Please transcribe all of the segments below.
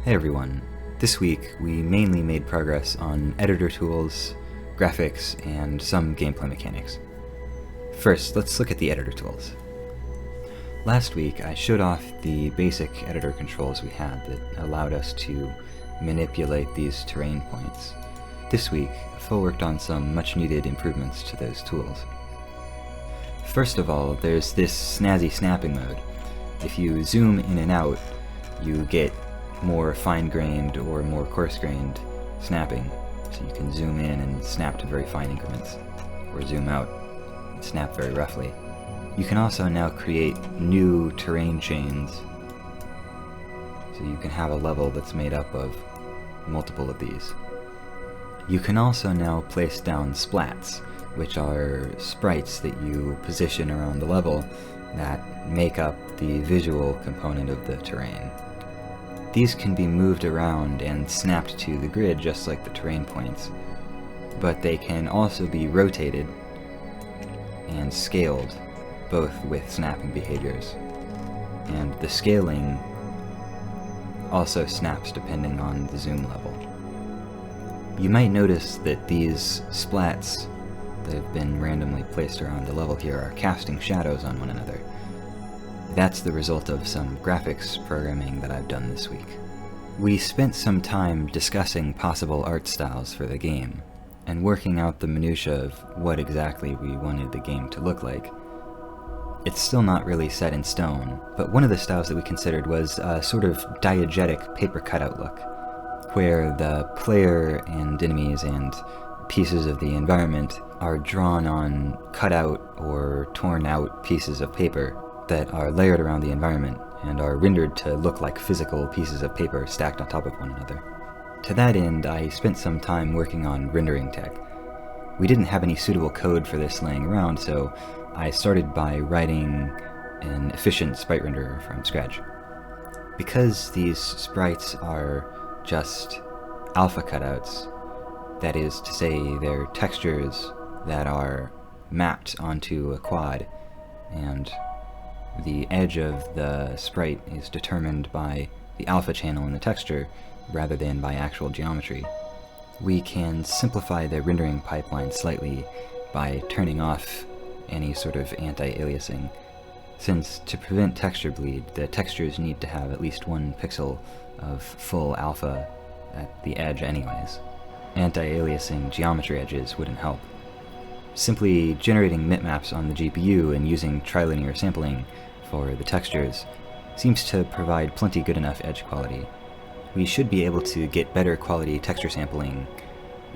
Hey everyone. This week we mainly made progress on editor tools, graphics, and some gameplay mechanics. First, let's look at the editor tools. Last week I showed off the basic editor controls we had that allowed us to manipulate these terrain points. This week, Phil worked on some much needed improvements to those tools. First of all, there's this snazzy snapping mode. If you zoom in and out, you get more fine-grained or more coarse-grained snapping, so you can zoom in and snap to very fine increments, or zoom out and snap very roughly. You can also now create new terrain chains, so you can have a level that's made up of multiple of these. You can also now place down splats, which are sprites that you position around the level that make up the visual component of the terrain. These can be moved around and snapped to the grid just like the terrain points, but they can also be rotated and scaled, both with snapping behaviors. And the scaling also snaps depending on the zoom level. You might notice that these splats that have been randomly placed around the level here are casting shadows on one another. That's the result of some graphics programming that I've done this week. We spent some time discussing possible art styles for the game, and working out the minutiae of what exactly we wanted the game to look like. It's still not really set in stone, but one of the styles that we considered was a sort of diegetic paper cutout look, where the player and enemies and pieces of the environment are drawn on cut-out or torn-out pieces of paper that are layered around the environment and are rendered to look like physical pieces of paper stacked on top of one another. To that end, I spent some time working on rendering tech. We didn't have any suitable code for this laying around, so I started by writing an efficient sprite renderer from scratch. Because these sprites are just alpha cutouts, that is to say, they're textures that are mapped onto a quad, and the edge of the sprite is determined by the alpha channel in the texture rather than by actual geometry. We can simplify the rendering pipeline slightly by turning off any sort of anti-aliasing, since to prevent texture bleed, the textures need to have at least 1 pixel of full alpha at the edge anyways. Anti-aliasing geometry edges wouldn't help. Simply generating bitmaps on the GPU and using trilinear sampling for the textures seems to provide plenty good enough edge quality. We should be able to get better quality texture sampling,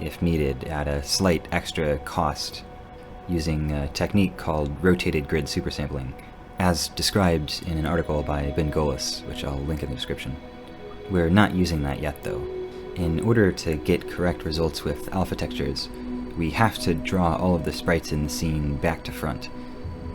if needed, at a slight extra cost using a technique called rotated grid supersampling, as described in an article by Ben Golis, which I'll link in the description. We're not using that yet though. In order to get correct results with alpha textures, we have to draw all of the sprites in the scene back to front.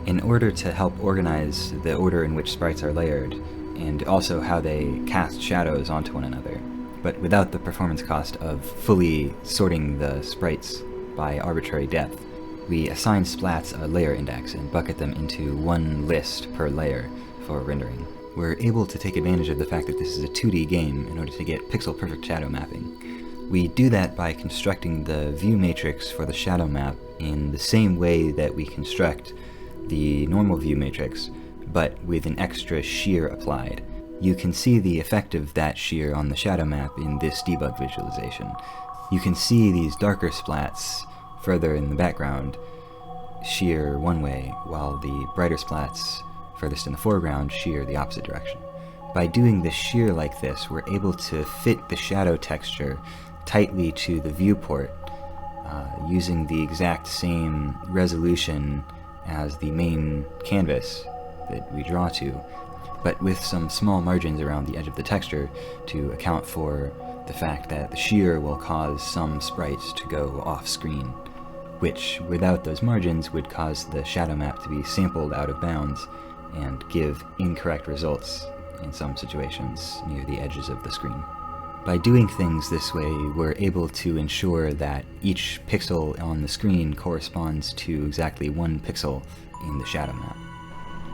In order to help organize the order in which sprites are layered, and also how they cast shadows onto one another, but without the performance cost of fully sorting the sprites by arbitrary depth, we assign splats a layer index and bucket them into one list per layer for rendering. We're able to take advantage of the fact that this is a 2D game in order to get pixel-perfect shadow mapping. We do that by constructing the view matrix for the shadow map in the same way that we construct the normal view matrix, but with an extra shear applied. You can see the effect of that shear on the shadow map in this debug visualization. You can see these darker splats further in the background shear one way, while the brighter splats furthest in the foreground shear the opposite direction. By doing the shear like this, we're able to fit the shadow texture tightly to the viewport, using the exact same resolution as the main canvas that we draw to, but with some small margins around the edge of the texture to account for the fact that the shear will cause some sprites to go off-screen, which, without those margins, would cause the shadow map to be sampled out of bounds and give incorrect results in some situations near the edges of the screen. By doing things this way, we're able to ensure that each pixel on the screen corresponds to exactly 1 pixel in the shadow map.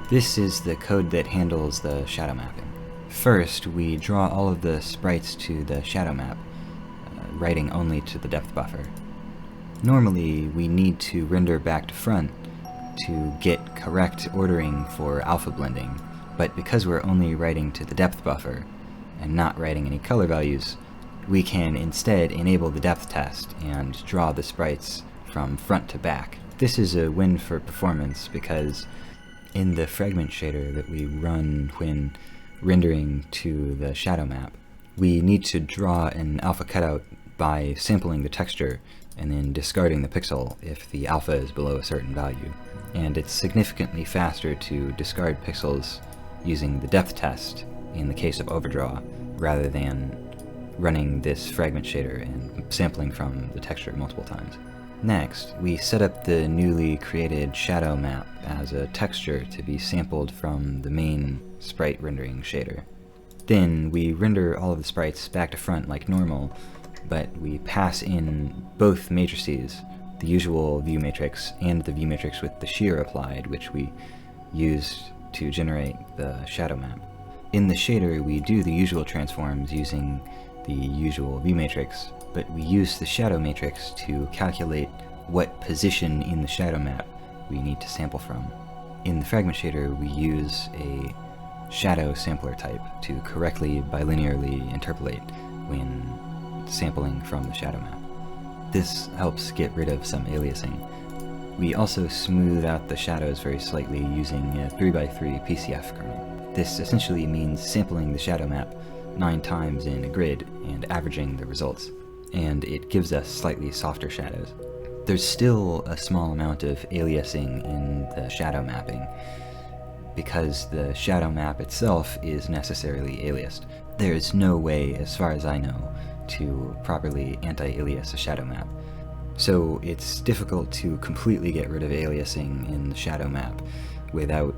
This is the code that handles the shadow mapping. First, we draw all of the sprites to the shadow map, writing only to the depth buffer. Normally, we need to render back to front to get correct ordering for alpha blending, but because we're only writing to the depth buffer and not writing any color values, we can instead enable the depth test and draw the sprites from front to back. This is a win for performance because in the fragment shader that we run when rendering to the shadow map, we need to draw an alpha cutout by sampling the texture and then discarding the pixel if the alpha is below a certain value. And it's significantly faster to discard pixels using the depth test in the case of overdraw, rather than running this fragment shader and sampling from the texture multiple times. Next, we set up the newly created shadow map as a texture to be sampled from the main sprite rendering shader. Then we render all of the sprites back to front like normal, but we pass in both matrices, the usual view matrix and the view matrix with the shear applied, which we used to generate the shadow map. In the shader, we do the usual transforms using the usual view matrix, but we use the shadow matrix to calculate what position in the shadow map we need to sample from. In the fragment shader, we use a shadow sampler type to correctly bilinearly interpolate when sampling from the shadow map. This helps get rid of some aliasing. We also smooth out the shadows very slightly using a 3x3 PCF kernel. This essentially means sampling the shadow map 9 times in a grid and averaging the results, and it gives us slightly softer shadows. There's still a small amount of aliasing in the shadow mapping, because the shadow map itself is necessarily aliased. There is no way, as far as I know, to properly anti-alias a shadow map. So it's difficult to completely get rid of aliasing in the shadow map without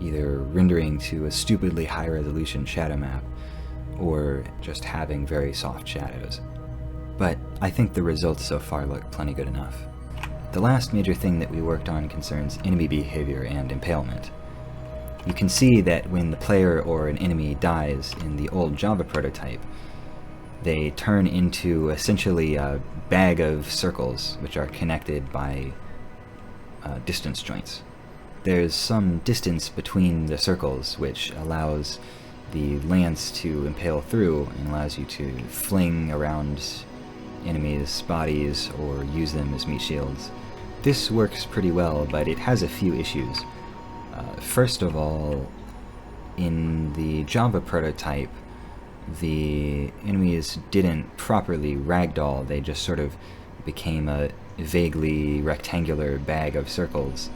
either rendering to a stupidly high resolution shadow map or just having very soft shadows. But I think the results so far look plenty good enough. The last major thing that we worked on concerns enemy behavior and impalement. You can see that when the player or an enemy dies in the old Java prototype, they turn into essentially a bag of circles which are connected by distance joints. There's some distance between the circles which allows the lance to impale through and allows you to fling around enemies' bodies or use them as meat shields. This works pretty well, but it has a few issues. First of all, in the Java prototype, the enemies didn't properly ragdoll, they just sort of became a vaguely rectangular bag of circles.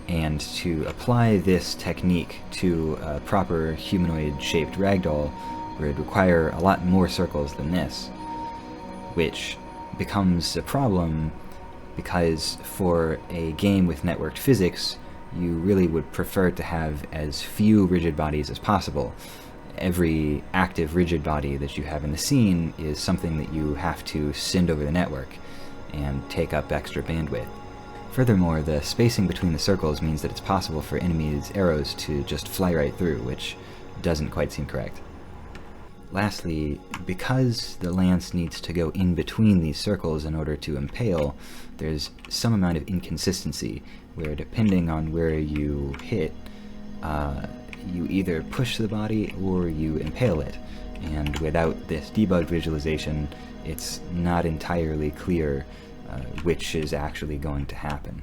And to apply this technique to a proper humanoid-shaped ragdoll would require a lot more circles than this, which becomes a problem because for a game with networked physics, you really would prefer to have as few rigid bodies as possible. Every active rigid body that you have in the scene is something that you have to send over the network and take up extra bandwidth. Furthermore, the spacing between the circles means that it's possible for enemies' arrows to just fly right through, which doesn't quite seem correct. Lastly, because the lance needs to go in between these circles in order to impale, there's some amount of inconsistency, where depending on where you hit, you either push the body or you impale it, and without this debug visualization, it's not entirely clear which is actually going to happen.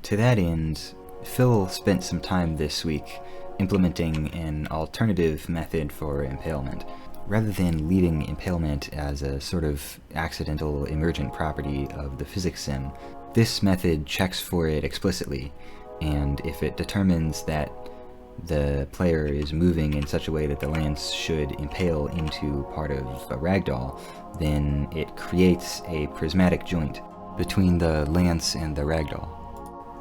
To that end, Phil spent some time this week implementing an alternative method for impalement. Rather than leaving impalement as a sort of accidental emergent property of the physics sim, this method checks for it explicitly, and if it determines that the player is moving in such a way that the lance should impale into part of a ragdoll, then it creates a prismatic joint between the lance and the ragdoll,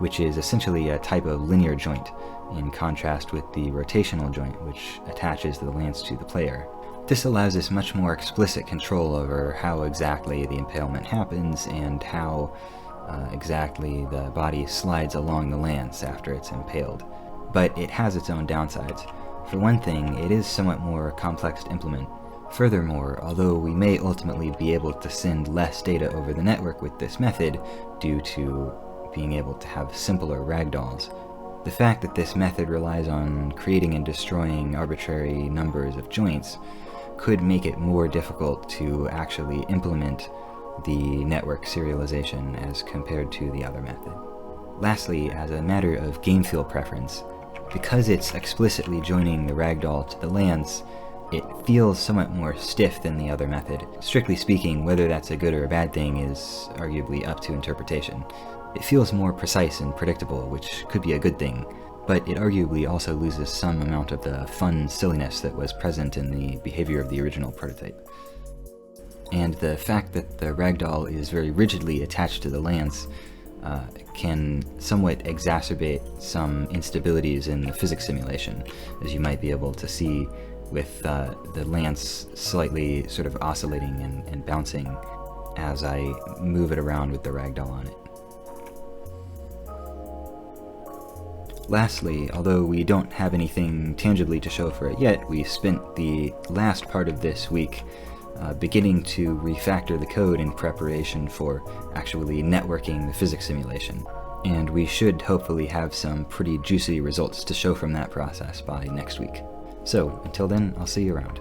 which is essentially a type of linear joint, in contrast with the rotational joint which attaches the lance to the player. This allows us much more explicit control over how exactly the impalement happens and how exactly the body slides along the lance after it's impaled. But it has its own downsides. For one thing, it is somewhat more complex to implement. Furthermore, although we may ultimately be able to send less data over the network with this method due to being able to have simpler ragdolls, the fact that this method relies on creating and destroying arbitrary numbers of joints could make it more difficult to actually implement the network serialization as compared to the other method. Lastly, as a matter of game feel preference, because it's explicitly joining the ragdoll to the lance, it feels somewhat more stiff than the other method. Strictly speaking, whether that's a good or a bad thing is arguably up to interpretation. It feels more precise and predictable, which could be a good thing, but it arguably also loses some amount of the fun silliness that was present in the behavior of the original prototype. And the fact that the ragdoll is very rigidly attached to the lance can somewhat exacerbate some instabilities in the physics simulation, as you might be able to see with the lance slightly sort of oscillating and bouncing as I move it around with the ragdoll on it. Lastly, although we don't have anything tangibly to show for it yet, we spent the last part of this week beginning to refactor the code in preparation for actually networking the physics simulation. And we should hopefully have some pretty juicy results to show from that process by next week. So, until then, I'll see you around.